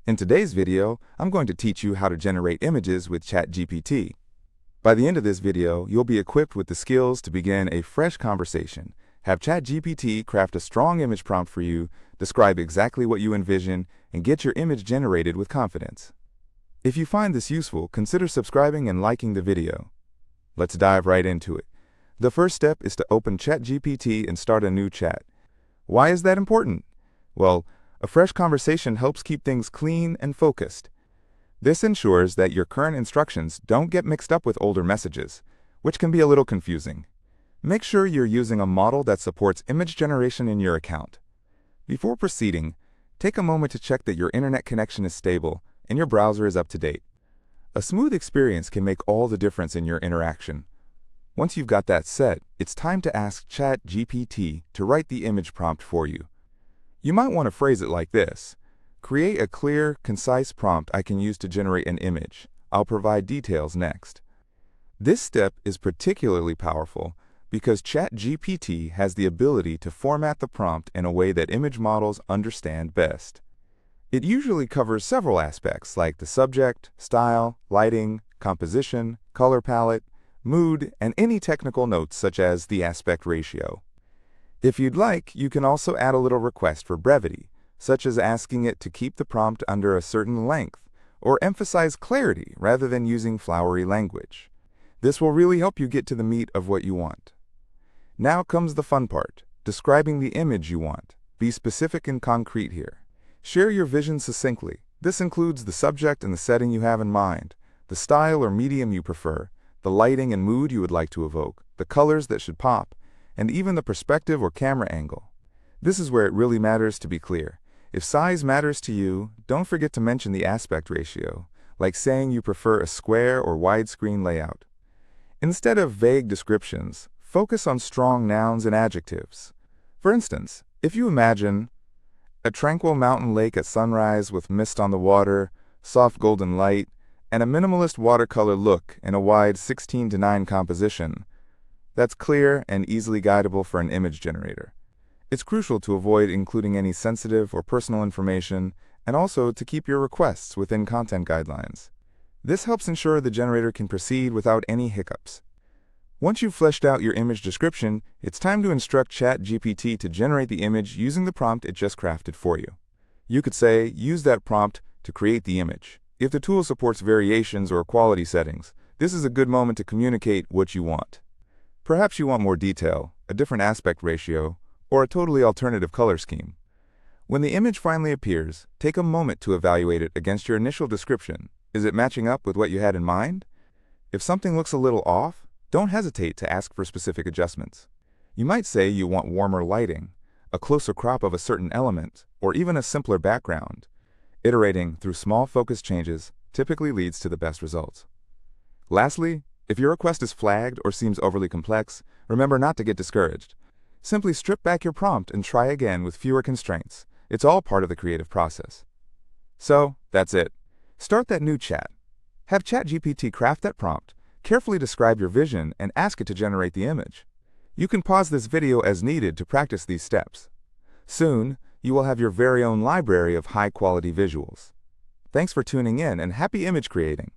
In today's video, I'm going to teach you how to generate images with ChatGPT. By the end of this video, you'll be equipped with the skills to begin a fresh conversation. Have ChatGPT craft a strong image prompt for you, describe exactly what you envision, and get your image generated with confidence. If you find this useful, consider subscribing and liking the video. Let's dive right into it. The first step is to open ChatGPT and start a new chat. Why is that important? Well, a fresh conversation helps keep things clean and focused. This ensures that your current instructions don't get mixed up with older messages, which can be a little confusing. Make sure you're using a model that supports image generation in your account. Before proceeding, take a moment to check that your internet connection is stable and your browser is up to date. A smooth experience can make all the difference in your interaction. Once you've got that set, it's time to ask ChatGPT to write the image prompt for you. You might want to phrase it like this: create a clear, concise prompt I can use to generate an image. I'll provide details next. This step is particularly powerful because ChatGPT has the ability to format the prompt in a way that image models understand best. It usually covers several aspects like the subject, style, lighting, composition, color palette, mood, and any technical notes such as the aspect ratio. If you'd like, you can also add a little request for brevity, such as asking it to keep the prompt under a certain length, or emphasize clarity rather than using flowery language. This will really help you get to the meat of what you want. Now comes the fun part, describing the image you want. Be specific and concrete here. Share your vision succinctly. This includes the subject and the setting you have in mind, the style or medium you prefer, the lighting and mood you would like to evoke, the colors that should pop, and even the perspective or camera angle. This is where it really matters to be clear. If size matters to you, don't forget to mention the aspect ratio, like saying you prefer a square or widescreen layout. Instead of vague descriptions, focus on strong nouns and adjectives. For instance, if you imagine a tranquil mountain lake at sunrise with mist on the water, soft golden light, and a minimalist watercolor look in a wide 16:9 composition, that's clear and easily guidable for an image generator. It's crucial to avoid including any sensitive or personal information, and also to keep your requests within content guidelines. This helps ensure the generator can proceed without any hiccups. Once you've fleshed out your image description, it's time to instruct ChatGPT to generate the image using the prompt it just crafted for you. You could say, use that prompt to create the image. If the tool supports variations or quality settings, this is a good moment to communicate what you want. Perhaps you want more detail, a different aspect ratio, or a totally alternative color scheme. When the image finally appears, take a moment to evaluate it against your initial description. Is it matching up with what you had in mind? If something looks a little off, don't hesitate to ask for specific adjustments. You might say you want warmer lighting, a closer crop of a certain element, or even a simpler background. Iterating through small focus changes typically leads to the best results. Lastly, if your request is flagged or seems overly complex, remember not to get discouraged. Simply strip back your prompt and try again with fewer constraints. It's all part of the creative process. So, that's it. Start that new chat. Have ChatGPT craft that prompt, carefully describe your vision, and ask it to generate the image. You can pause this video as needed to practice these steps. Soon, you will have your very own library of high-quality visuals. Thanks for tuning in and happy image creating!